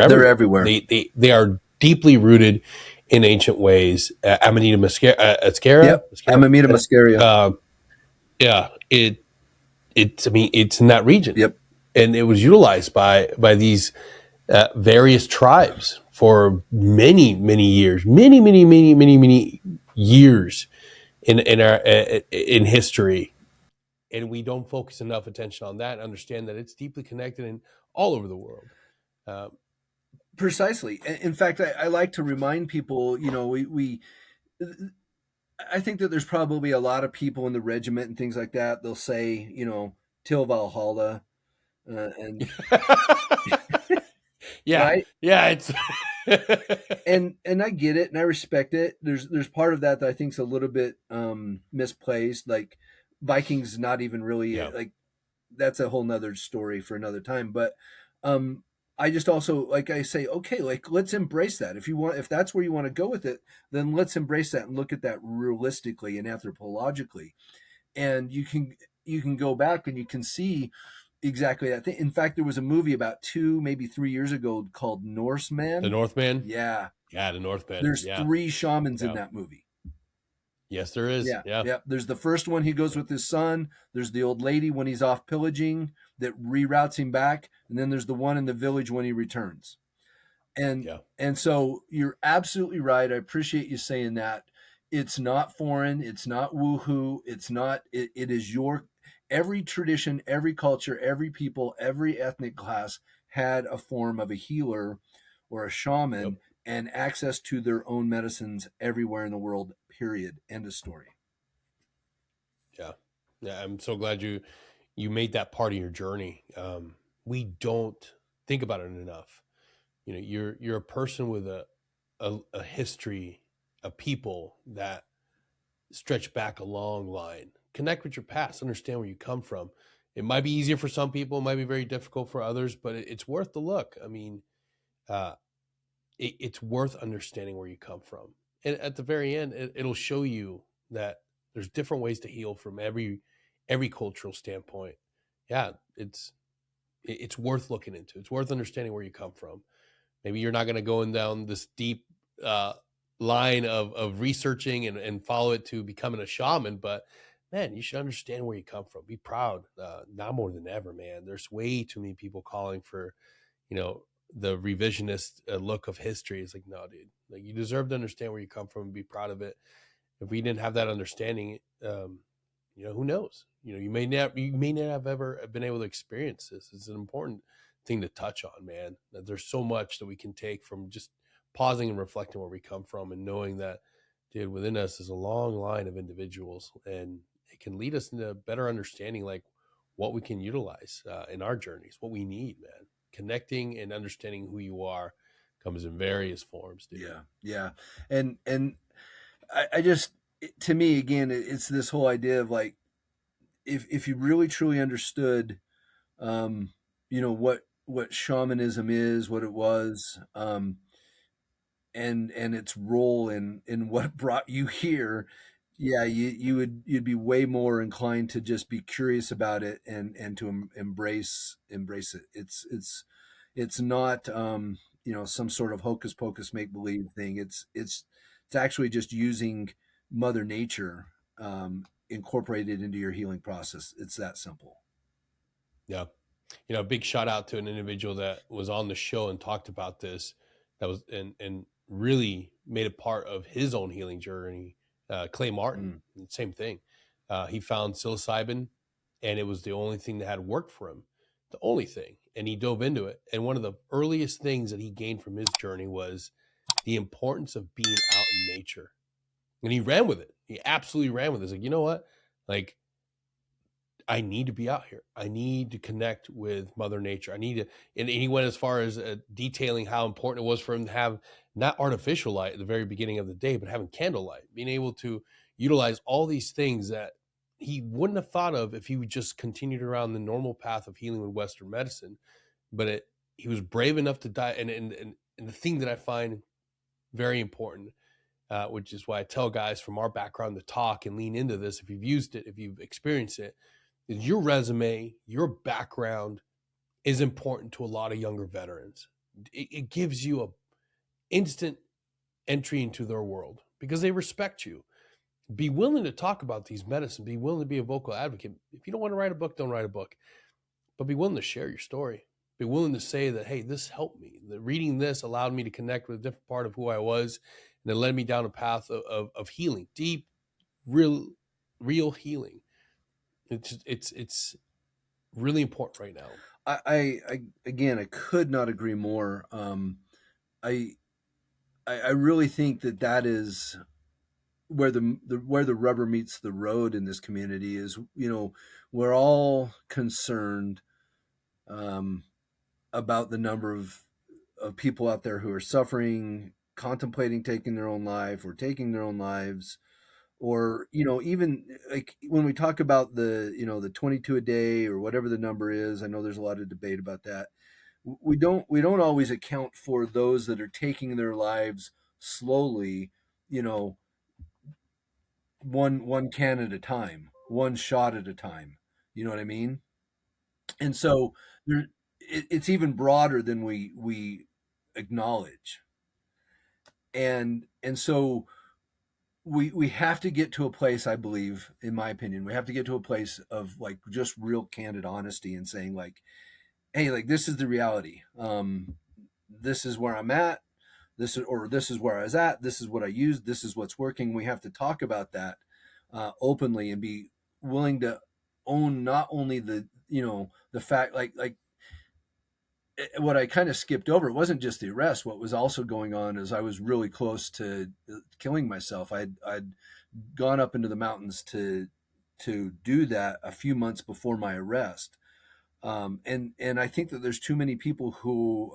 everywhere. They're everywhere. They are deeply rooted in ancient ways. Amanita muscaria. Yep. Amanita muscaria. Yeah, it's in that region. Yep. And it was utilized by these various tribes for many years, many years in history. And we don't focus enough attention on that and understand that it's deeply connected in all over the world. Precisely. In fact, I like to remind people, I think that there's probably a lot of people in the regiment and things like that. They'll say, Till Valhalla, and yeah, right? Yeah, it's and I get it and I respect it. There's part of that I think is a little bit misplaced. Like Vikings, not even really like that's a whole nother story for another time. But I just also, like I say, okay, like let's embrace that. If that's where you want to go with it, then let's embrace that and look at that realistically and anthropologically. And you can go back and you can see exactly that thing. In fact, there was a movie about 2, maybe 3 years ago called Norseman. The Northman? Yeah. Yeah, the Northman. There's 3 shamans in that movie. Yes, there is. Yeah. There's the first one, he goes with his son. There's the old lady when he's off pillaging that reroutes him back. And then there's the one in the village when he returns. And Yeah. and so you're absolutely right. I appreciate you saying that. It's not foreign, it's not woohoo, it's not it is your every tradition, every culture, every people, every ethnic class had a form of a healer or a Yep. shaman and access to their own medicines everywhere in the world, period. End of story. Yeah. Yeah. I'm so glad you made that part of your journey. We don't think about it enough. You know, you're a person with a history, a people that stretch back a long line. Connect with your past, understand where you come from. It might be easier for some people, it might be very difficult for others, but it's worth the look. I mean, uh, it's worth understanding where you come from. And at the very end, it'll show you that there's different ways to heal from every cultural standpoint. Yeah, it's worth looking into. It's worth understanding where you come from. Maybe you're not going to go in down this deep uh, line of researching and follow it to becoming a shaman, but man, you should understand where you come from. Be proud. Now more than ever, man. There's way too many people calling for, you know, the revisionist look of history. It's like, no, dude. Like, you deserve to understand where you come from and be proud of it. If we didn't have that understanding, you know, who knows? You know, you may not have ever been able to experience this. It's an important thing to touch on, man. That there's so much that we can take from just pausing and reflecting where we come from, and knowing that, dude, within us is a long line of individuals, and it can lead us into better understanding, like what we can utilize in our journeys, what we need, man. Connecting and understanding who you are comes in various forms, dude. Yeah, yeah, and I just to me again, it's this whole idea of like if you really truly understood, um, you know what shamanism is, what it was, and its role in what brought you here, yeah, you'd be way more inclined to just be curious about it and to embrace it. It's not you know, some sort of hocus pocus make believe thing. It's actually just using Mother Nature incorporated into your healing process. It's that simple. Yeah. You know, a big shout out to an individual that was on the show and talked about this, that was and really made it part of his own healing journey. Clay Martin, Mm. same thing. He found psilocybin, and it was the only thing that had worked for him, the only thing. And he dove into it. And one of the earliest things that he gained from his journey was the importance of being out in nature. And he ran with it. He absolutely ran with it. He's like, you know what? Like, I need to be out here. I need to connect with Mother Nature. I need to, and he went as far as detailing how important it was for him to have not artificial light at the very beginning of the day, but having candlelight, being able to utilize all these things that he wouldn't have thought of if he would just continued around the normal path of healing with Western medicine. But he was brave enough to die. And the thing that I find very important, which is why I tell guys from our background to talk and lean into this, if you've used it, if you've experienced it, is your resume, your background is important to a lot of younger veterans. It gives you a instant entry into their world because they respect you. Be willing to talk about these medicines. Be willing to be a vocal advocate. If you don't want to write a book, don't write a book. But be willing to share your story. Be willing to say that, hey, this helped me. That reading this allowed me to connect with a different part of who I was, and it led me down a path of healing, deep, real healing. It's really important right now. I again, I could not agree more. I I really think that that is where where the rubber meets the road in this community is, you know, we're all concerned um, about the number of people out there who are suffering, contemplating taking their own life or taking their own lives, or you know, even like when we talk about the, you know, the 22 a day or whatever the number is. I know there's a lot of debate about that. We don't always account for those that are taking their lives slowly, you know, one can at a time, one shot at a time. You know what I mean? And so there, it's even broader than we acknowledge. And so we have to get to a place, I believe, in my opinion, we have to get to a place of like just real candid honesty and saying like, hey, like this is the reality. this is where I'm at, this is where I was at, this is what I used, this is what's working. We have to talk about that openly and be willing to own not only the the fact like what I kind of skipped over. It wasn't just the arrest. What was also going on is I was really close to killing myself. I'd gone up into the mountains to do that a few months before my arrest. And I think that there's too many people who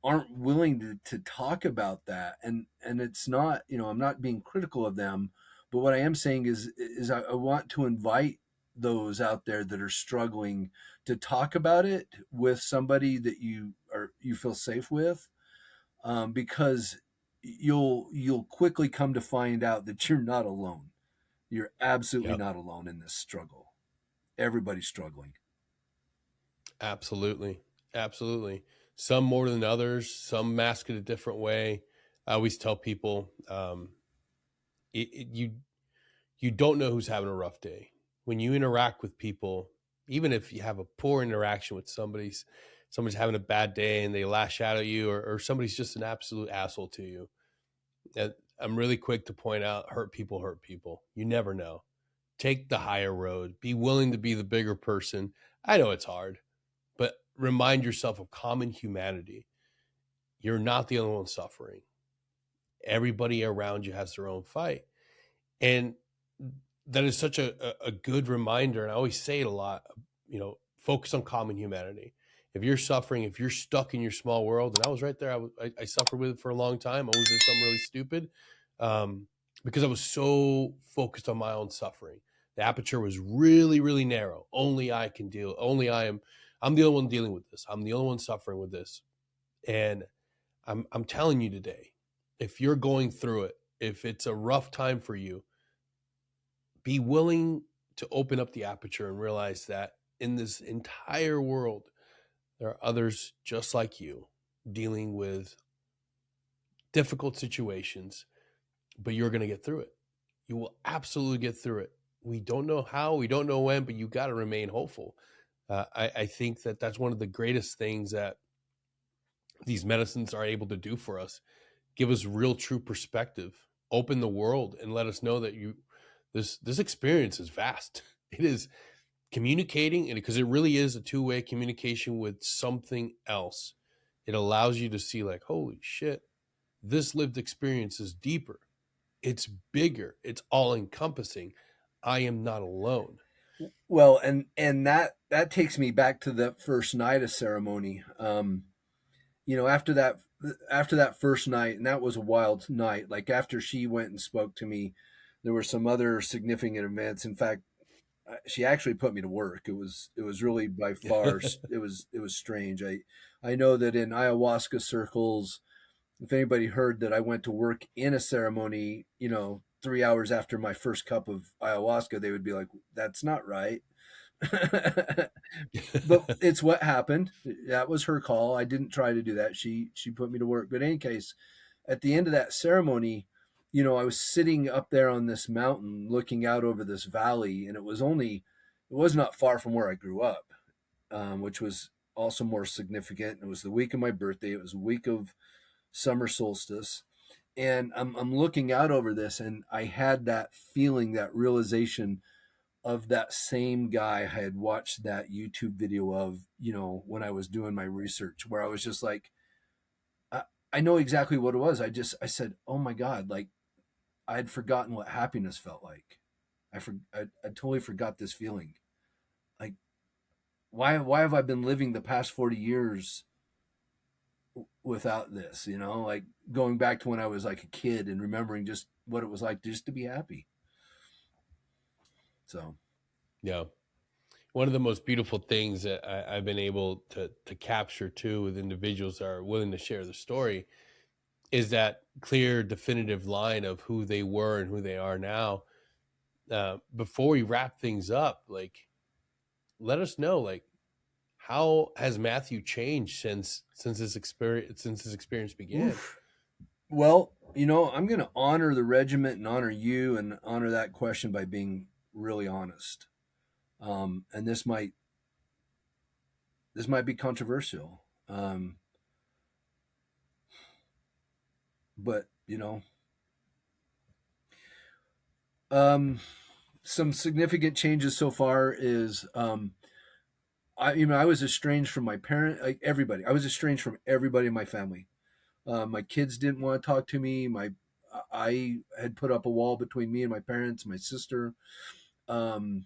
aren't willing to talk about that. And it's not, I'm not being critical of them, but what I am saying is I want to invite those out there that are struggling to talk about it with somebody that you feel safe with, because you'll quickly come to find out that you're not alone. You're absolutely Yep. not alone in this struggle. Everybody's struggling. Absolutely. Absolutely. Some more than others, some mask it a different way. I always tell people, you don't know who's having a rough day. When you interact with people, even if you have a poor interaction with somebody's having a bad day and they lash out at you, or somebody's just an absolute asshole to you. And I'm really quick to point out, hurt people hurt people. You never know. Take the higher road. Be willing to be the bigger person. I know it's hard, but remind yourself of common humanity. You're not the only one suffering. Everybody around you has their own fight. And that is such a good reminder. And I always say it a lot, focus on common humanity. If you're suffering, if you're stuck in your small world, and I was right there, I suffered with it for a long time. I always did something really stupid, because I was so focused on my own suffering. The aperture was really, really narrow. Only I can deal. Only I'm the only one dealing with this. I'm the only one suffering with this. And I'm telling you today, if you're going through it, if it's a rough time for you, be willing to open up the aperture and realize that in this entire world, there are others just like you dealing with difficult situations, but you're going to get through it. You will absolutely get through it. We don't know how, we don't know when, but you got to remain hopeful. I think that that's one of the greatest things that these medicines are able to do for us. Give us real, true perspective, open the world, and let us know that this experience is vast. It is communicating, and because it really is a two-way communication with something else. It allows you to see, like, holy shit, this lived experience is deeper. It's bigger. It's all encompassing. I am not alone. Well, and that takes me back to the first night of ceremony. After that first night, and that was a wild night. Like after she went and spoke to me, there were some other significant events. In fact, she actually put me to work. It was really by far it was strange. I know that in ayahuasca circles, if anybody heard that I went to work in a ceremony, 3 hours after my first cup of ayahuasca, they would be like, "That's not right." But it's what happened. That was her call. I didn't try to do that. She put me to work. But in any case, at the end of that ceremony, I was sitting up there on this mountain looking out over this valley, and it was not far from where I grew up, which was also more significant. It was the week of my birthday. It was a week of summer solstice. And I'm looking out over this, and I had that feeling, that realization of that same guy I had watched that YouTube video of, when I was doing my research, where I was just like, I know exactly what it was. I said, oh my God, like I'd forgotten what happiness felt like. I totally forgot this feeling. Like, why have I been living the past 40 years without this, like going back to when I was like a kid and remembering just what it was like just to be happy. So, Yeah. One of the most beautiful things that I've been able to capture too with individuals that are willing to share the story is that clear, definitive line of who they were and who they are now. Before we wrap things up, like, let us know, like, how has Matthew changed since his experience began? oof. Well, I'm going to honor the regiment and honor you and honor that question by being really honest. And this might be controversial. but um, some significant changes so far is I was estranged from my parent, like everybody. I was estranged from everybody in my family. My kids didn't want to talk to me. I had put up a wall between me and my parents, my sister. Um,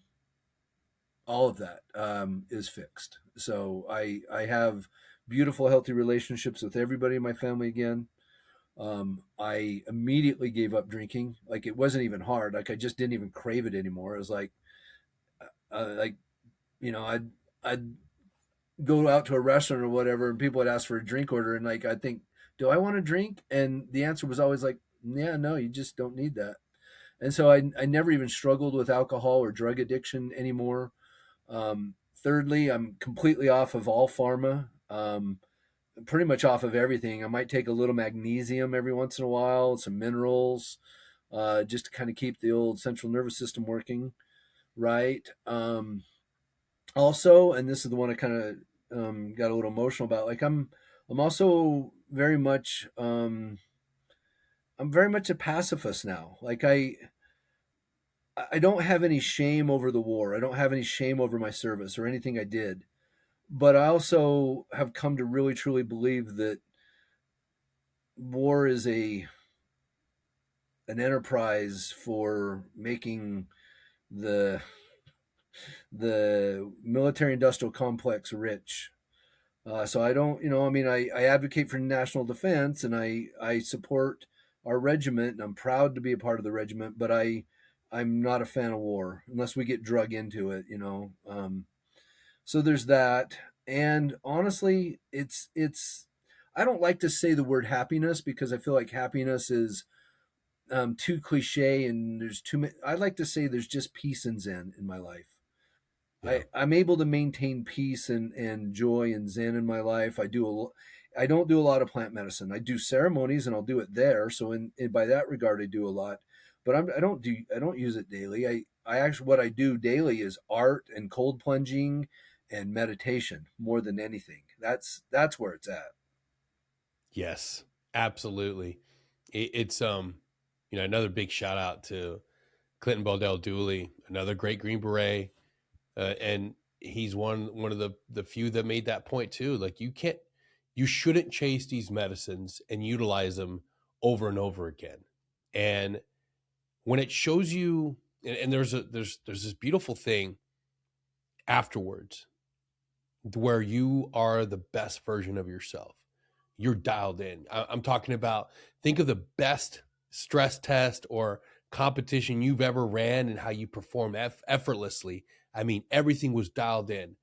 all of that is fixed. So I have beautiful, healthy relationships with everybody in my family again. I immediately gave up drinking. Like it wasn't even hard. Like I just didn't even crave it anymore. It was like I'd go out to a restaurant or whatever, and people would ask for a drink order, and like I think, do I want a drink? And the answer was always like, yeah, no, you just don't need that. And so I never even struggled with alcohol or drug addiction anymore. Thirdly, I'm completely off of all pharma. Pretty much off of everything. I might take a little magnesium every once in a while, some minerals, just to kind of keep the old central nervous system working right. Also, and this is the one I kind of got a little emotional about. Like I'm also very much I'm very much a pacifist now. Like I don't have any shame over the war. I don't have any shame over my service or anything I did. But I also have come to really truly believe that war is an enterprise for making the the military industrial complex rich. So I don't, I advocate for national defense and I support our regiment and I'm proud to be a part of the regiment, but I'm not a fan of war unless we get drug into it. So there's that. And honestly, it's I don't like to say the word happiness because I feel like happiness is too cliche and there's too many. I like to say there's just peace and zen in my life. Yeah. I'm able to maintain peace and joy and zen in my life. I don't do a lot of plant medicine. I do ceremonies and I'll do it there. So by that regard, I do a lot, but I don't use it daily. I actually, what I do daily is art and cold plunging and meditation more than anything. That's where it's at. Yes, absolutely. It's another big shout out to Clinton Baldell Dooley, another great Green Beret, and he's one of the few that made that point too. Like you shouldn't chase these medicines and utilize them over and over again. And when it shows you, and there's this beautiful thing afterwards where you are the best version of yourself. You're dialed in. I'm talking about, think of the best stress test or competition you've ever ran and how you perform effortlessly. I mean, everything was dialed in.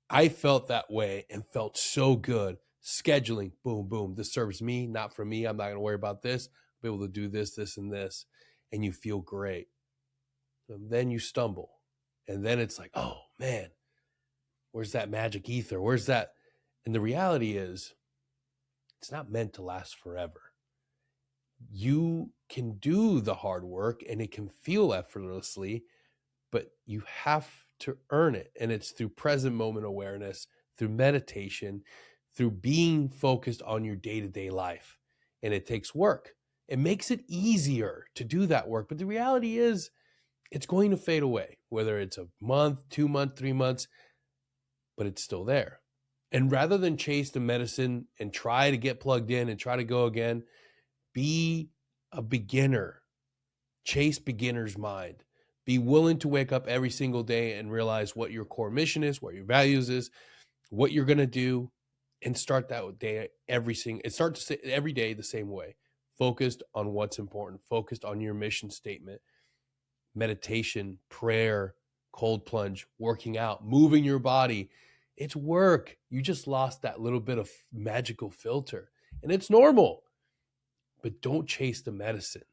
I felt that way and felt so good. Scheduling, boom, boom. This serves me, not for me. I'm not going to worry about this. I'll be able to do this, this, and this. And you feel great. And then you stumble. And then it's like, oh, man, where's that magic ether? Where's that? And the reality is, it's not meant to last forever. You can do the hard work and it can feel effortlessly, but you have to earn it. And it's through present moment awareness, through meditation, through being focused on your day-to-day life. And it takes work. It makes it easier to do that work. But the reality is, it's going to fade away, whether it's a month, 2 months, 3 months, but it's still there. And rather than chase the medicine and try to get plugged in and try to go again, be a beginner. Chase beginner's mind. Be willing to wake up every single day and realize what your core mission is, what your values is, what you're going to do, and start that day every day the same way. Focused on what's important, focused on your mission statement, meditation, prayer, cold plunge, working out, moving your body. It's work. You just lost that little bit of magical filter, and it's normal. But don't chase the medicine,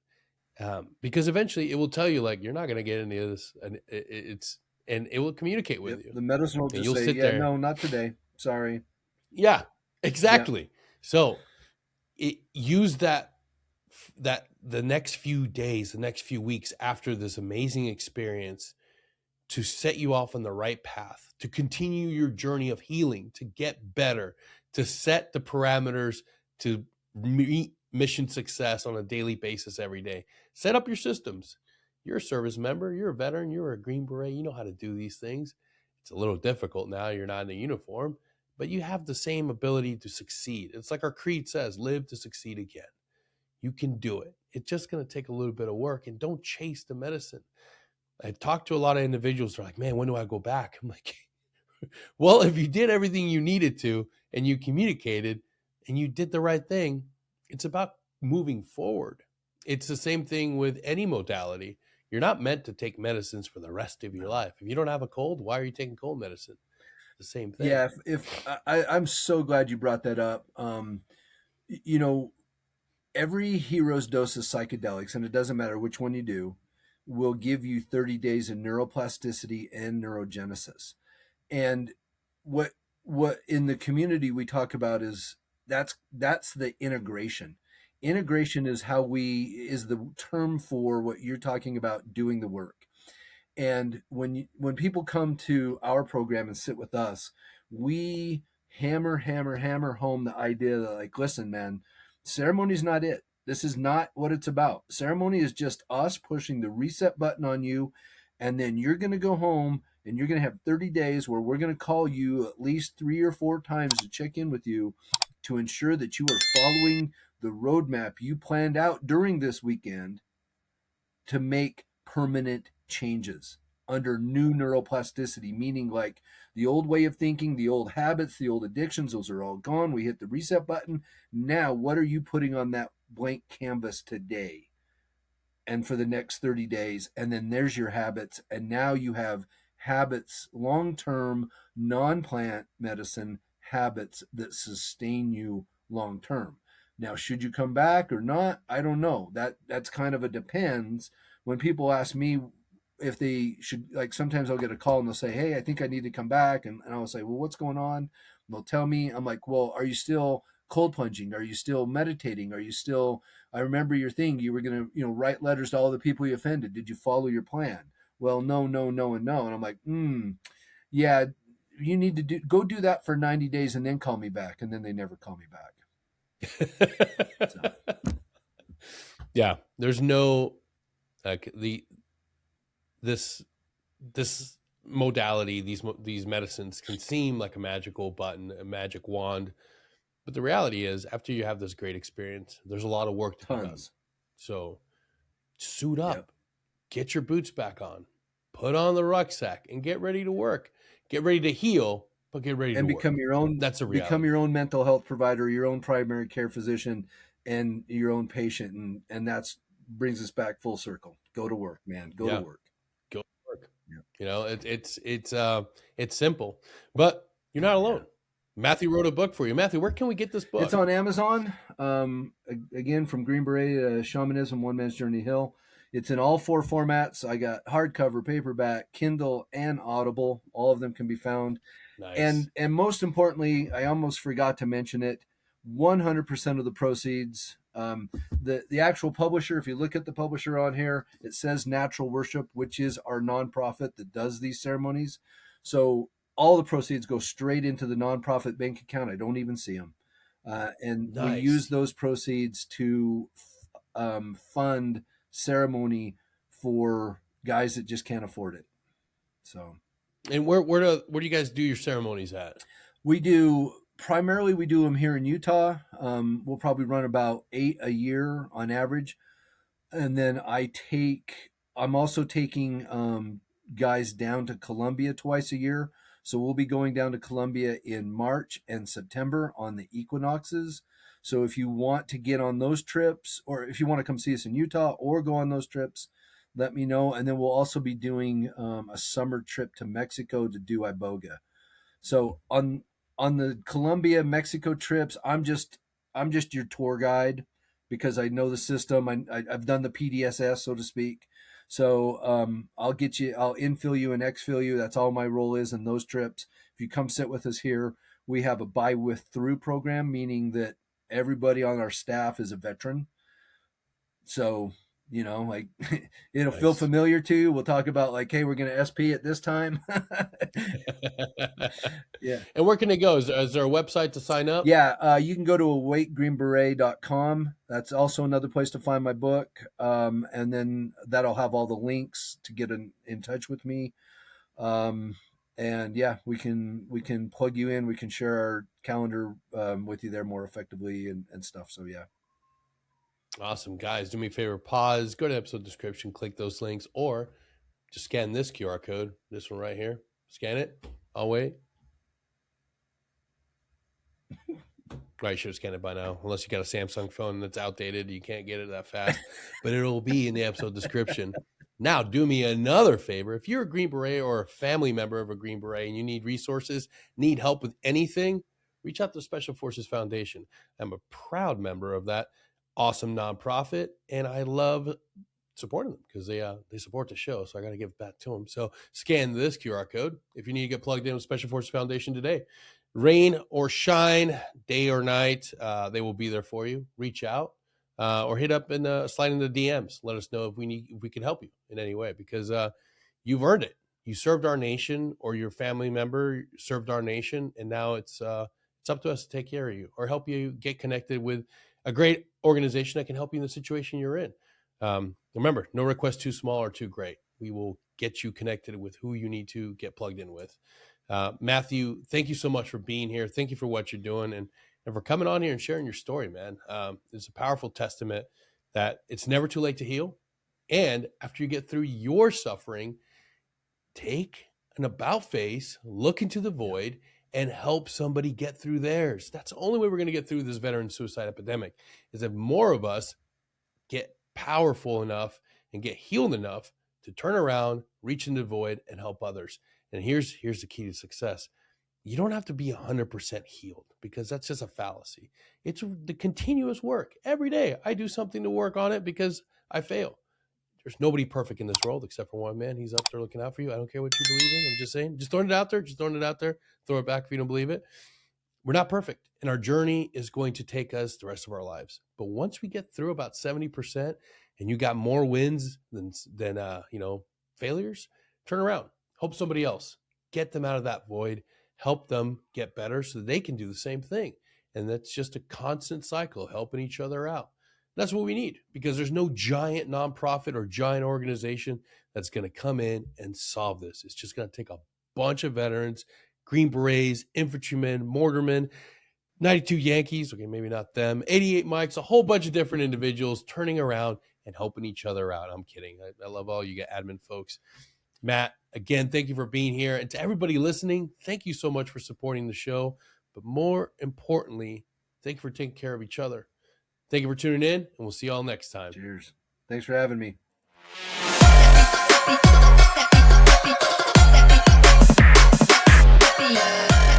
because eventually it will tell you, like, you're not going to get any of this, and it will communicate with you. The medicine will And just you'll say, sit "Yeah, there. no, not today. Sorry." Yeah, exactly. So use that the next few days, the next few weeks after this amazing experience to set you off on the right path, to continue your journey of healing, to get better, to set the parameters, to mission success on a daily basis every day. Set up your systems. You're a service member, you're a veteran, you're a Green Beret, you know how to do these things. It's a little difficult now, you're not in a uniform, but you have the same ability to succeed. It's like our creed says, live to succeed again. You can do it. It's just going to take a little bit of work, and don't chase the medicine. I talked to a lot of individuals who are like, man, when do I go back? I'm like, well, if you did everything you needed to and you communicated and you did the right thing, it's about moving forward. It's the same thing with any modality. You're not meant to take medicines for the rest of your life. If you don't have a cold, why are you taking cold medicine? The same thing. Yeah, if I'm so glad you brought that up. You know, every hero's dose of psychedelics, and it doesn't matter which one you do, will give you 30 days of neuroplasticity and neurogenesis. And what in the community we talk about is that's the integration. Integration is is the term for what you're talking about, doing the work. And when people come to our program and sit with us, we hammer home the idea that, like, listen, man, ceremony's not it. This is not what it's about. Ceremony is just us pushing the reset button on you, and then you're going to go home and you're going to have 30 days where we're going to call you at least 3 or 4 times to check in with you to ensure that you are following the roadmap you planned out during this weekend to make permanent changes under new neuroplasticity, meaning like the old way of thinking, the old habits, the old addictions, those are all gone. We hit the reset button. Now, what are you putting on that blank canvas today and for the next 30 days? And then there's your habits. And now you have habits, long-term, non-plant medicine habits that sustain you long-term. Now, should you come back or not? I don't know. That's kind of a depends. When people ask me if they should, like, sometimes I'll get a call and they'll say, hey, I think I need to come back. And I'll say, well, what's going on? And they'll tell me. I'm like, well, are you still cold plunging? Are you still meditating? Are you still, I remember your thing. You were going to, write letters to all the people you offended. Did you follow your plan? Well, no, and no. And I'm like, yeah, you need to go do that for 90 days and then call me back. And then they never call me back. So. Yeah, there's no like this modality, these medicines can seem like a magical button, a magic wand, but the reality is, after you have this great experience, there's a lot of work to be done. So suit up, get your boots back on, put on the rucksack, and get ready to work. Get ready to heal, but get ready and to become work. your own. That's a reality. Become your own mental health provider, your own primary care physician, and your own patient, and that's brings us back full circle. Go to work, man. Go to work. Go to work. Yeah. It's simple, but you're not alone. Yeah. Matthew wrote a book for you. Matthew, where can we get this book? It's on Amazon. Again, from Green Beret, Shamanism, One Man's Journey Hill. It's in all 4 formats. I got hardcover, paperback, Kindle, and Audible. All of them can be found. Nice. And most importantly, I almost forgot to mention it, 100% of the proceeds, the actual publisher, if you look at the publisher on here, it says Natural Worship, which is our nonprofit that does these ceremonies. So all the proceeds go straight into the nonprofit bank account. I don't even see them. And nice. We use those proceeds to fund ceremony for guys that just can't afford it. So, and where do you guys do your ceremonies at? We do them here in Utah. We'll probably run about 8 a year on average, and then I'm also taking guys down to Colombia twice a year. So we'll be going down to Colombia in March and September on the equinoxes. So if you want to get on those trips, or if you want to come see us in Utah or go on those trips, let me know. And then we'll also be doing a summer trip to Mexico to do Iboga. So on the Colombia, Mexico trips, I'm just your tour guide because I know the system. I've done the PDSS, so to speak. So I'll infill you and exfil you. That's all my role is in those trips. If you come sit with us here, we have a buy with through program, meaning that everybody on our staff is a veteran. So, like it'll feel familiar to you. We'll talk about like, hey, we're going to SP at this time. Yeah. And where can it go? Is there a website to sign up? Yeah. You can go to awakegreenberet.com. That's also another place to find my book. And then that'll have all the links to get in touch with me. And yeah, we can plug you in. We can share our calendar with you there more effectively and stuff. So yeah. Awesome. Guys, do me a favor, pause, go to episode description, click those links, or just scan this QR code, this one right here. Scan it. I'll wait. Right, you should have scanned it by now, unless you got a Samsung phone that's outdated. You can't get it that fast, but it'll be in the episode description. Now, do me another favor. If you're a Green Beret or a family member of a Green Beret and you need resources, need help with anything, reach out to the Special Forces Foundation. I'm a proud member of that awesome nonprofit, and I love supporting them because they support the show, so I got to give back to them. So scan this QR code if you need to get plugged in with Special Forces Foundation today. Rain or shine, day or night, they will be there for you. Reach out or hit up and slide in the DMs. Let us know if we can help you in any way, because you've earned it. You served our nation, or your family member served our nation, and now it's up to us to take care of you or help you get connected with a great organization that can help you in the situation you're in. Remember, no request too small or too great. We will get you connected with who you need to get plugged in with. Matthew, thank you so much for being here. Thank you for what you're doing and for coming on here and sharing your story, man. It's a powerful testament that it's never too late to heal. And after you get through your suffering, take an about face, look into the void, and help somebody get through theirs. That's the only way we're going to get through this veteran suicide epidemic, is if more of us get powerful enough and get healed enough to turn around, reach into the void, and help others. And here's the key to success. You don't have to be 100% healed, because that's just a fallacy. It's the continuous work. Every day I do something to work on it because I fail. There's nobody perfect in this world except for one man. He's up there looking out for you. I don't care what you believe in. I'm just saying, just throwing it out there. Throw it back if you don't believe it. We're not perfect, and our journey is going to take us the rest of our lives. But once we get through about 70%, and you got more wins than failures, turn around, help somebody else, get them out of that void, help them get better so they can do the same thing. And that's just a constant cycle, helping each other out. That's what we need, because there's no giant nonprofit or giant organization that's going to come in and solve this. It's just going to take a bunch of veterans, Green Berets, infantrymen, mortarmen, 92 Yankees, okay, maybe not them, 88 Mikes, a whole bunch of different individuals turning around and helping each other out. I'm kidding. I love all you admin folks. Matt, again, thank you for being here. And to everybody listening, thank you so much for supporting the show. But more importantly, thank you for taking care of each other. Thank you for tuning in, and we'll see you all next time. Cheers. Thanks for having me. Yeah.